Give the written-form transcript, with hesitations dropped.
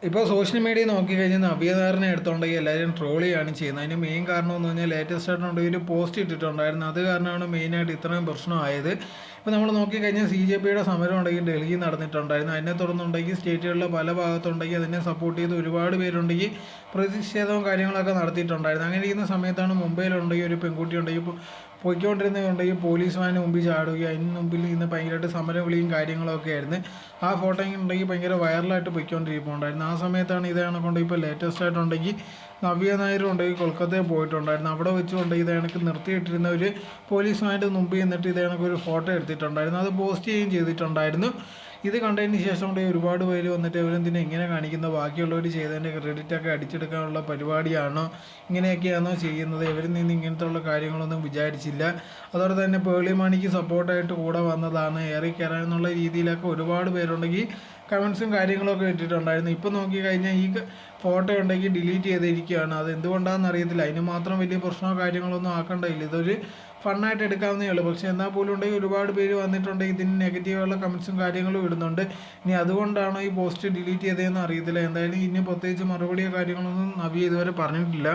ഇപ്പോൾ social media നോക്കിക്കഴിഞ്ഞാൽ നവ്യനാറിനെ എടുത്തുണ്ടെങ്കിൽ എല്ലാവരും ട്രോൾ ചെയ്യാണ് ചെയ്യുന്നത്. അതിന് മെയിൻ കാരണം എന്ന് പറഞ്ഞാൽ ലേറ്റസ്റ്റ് ആയിട്ടുണ്ടെങ്കിൽ ഒരു പോസ്റ്റ് ഇട്ടിട്ടുണ്ടായിരുന്നു. അത് കാരണമാണ് മെയിനായിട്ട് ഇത്രയും പ്രശ്നമായത്. ഇപ്പോൾ നമ്മൾ നോക്കിക്കഴിഞ്ഞാൽ CJPയുടെ സമരം ഉണ്ടെങ്കിൽ ഡൽഹിയിൽ നടന്നിട്ടുണ്ടായിരുന്നു. അതിനെ തുടർന്നുണ്ടെങ്കിൽ സ്റ്റേറ്റുകളിലെ പല ഭാഗത്തുണ്ടെങ്കിൽ അതിനെ സപ്പോർട്ട് ചെയ്ത് ഒരുപാട് പേരുണ്ടെങ്കിൽ പ്രതിഷേധവും കാര്യങ്ങളൊക്കെ നടത്തിയിട്ടുണ്ടായിരുന്നു. അങ്ങനെ ഇരിക്കുന്ന സമയത്താണ് മുംബൈയിലുണ്ടെങ്കിൽ ഒരു പെൺകുട്ടി ഉണ്ടെങ്കിൽ പോയിക്കൊണ്ടിരുന്നതുണ്ടെങ്കിൽ പോലീസ് വാന് മുമ്പിൽ ചാടുകയും അതിന് മുമ്പിൽ നിന്ന് ഭയങ്കരമായിട്ട് സമരവിളിയും കാര്യങ്ങളൊക്കെ ആയിരുന്നു. ആ ഫോട്ടോ ഉണ്ടെങ്കിൽ ഭയങ്കര വൈറലായിട്ട് പോയിക്കൊണ്ടിരിക്കുന്നുണ്ടായിരുന്നു. ആ സമയത്താണ് ഇതാണ് കൊണ്ട് ഇപ്പോൾ ലേറ്റസ്റ്റ് ആയിട്ടുണ്ടെങ്കിൽ നവ്യ നായരും ഉണ്ടെങ്കിൽ കൊൽക്കത്തയിൽ പോയിട്ടുണ്ടായിരുന്നു. അവിടെ വെച്ചുകൊണ്ടെങ്കിൽ ഇത് കണക്ക് നിർത്തിയിട്ടിരുന്ന ഒരു പോലീസുമായിട്ട് മുമ്പിൽ നിന്നിട്ട് ഇത് കണക്ക് ഒരു ഫോട്ടോ എടുത്തിട്ടുണ്ടായിരുന്നു. അത് പോസ്റ്റ് ചെയ്യുകയും ചെയ്തിട്ടുണ്ടായിരുന്നു. ഇത് കണ്ടതിന് ശേഷം കൂടെ ഒരുപാട് പേര് വന്നിട്ട് ഇവരെന്തിനാ ഇങ്ങനെ കാണിക്കുന്ന, ബാക്കിയുള്ളവർ ചെയ്തതിൻ്റെ ക്രെഡിറ്റൊക്കെ അടിച്ചെടുക്കാനുള്ള പരിപാടിയാണോ, ഇങ്ങനെയൊക്കെയാണോ ചെയ്യുന്നത്, ഇവരിൽ നിന്ന് ഇങ്ങനത്തെ ഉള്ള കാര്യങ്ങളൊന്നും വിചാരിച്ചില്ല. അതുപോലെ തന്നെ പേളി മാണിക്ക് സപ്പോർട്ടായിട്ട് കൂടെ വന്നതാണ്, ഏറി കയറാൻ എന്നുള്ള രീതിയിലൊക്കെ ഒരുപാട് പേരുണ്ടെങ്കിൽ കമൻസും കാര്യങ്ങളൊക്കെ ഇട്ടിട്ടുണ്ടായിരുന്നു. ഇപ്പോൾ നോക്കിക്കഴിഞ്ഞാൽ ഈ ഫോട്ടോ ഉണ്ടെങ്കിൽ ഡിലീറ്റ് ചെയ്തിരിക്കുകയാണ്. അത് എന്തുകൊണ്ടാണെന്ന് അറിയത്തില്ല. അതിന് മാത്രം വലിയ പ്രശ്നമോ കാര്യങ്ങളൊന്നും ആക്കണ്ടില്ല. ഇതൊരു ഫണ്ണായിട്ട് എടുക്കാവുന്നേ ഉള്ളൂ. പക്ഷേ എന്നാൽ പോലും ഉണ്ടെങ്കിൽ ഒരുപാട് പേര് വന്നിട്ടുണ്ടെങ്കിൽ ഇതിന് നെഗറ്റീവുള്ള കമൻസും കാര്യങ്ങളും ഇടുന്നുണ്ട്. ഇനി അതുകൊണ്ടാണോ ഈ പോസ്റ്റ് ഡിലീറ്റ് ചെയ്തതെന്ന് അറിയത്തില്ല. എന്തായാലും ഇനി പ്രത്യേകിച്ച് മറുപടിയോ കാര്യങ്ങളൊന്നും നവ്യ ഇതുവരെ പറഞ്ഞിട്ടില്ല.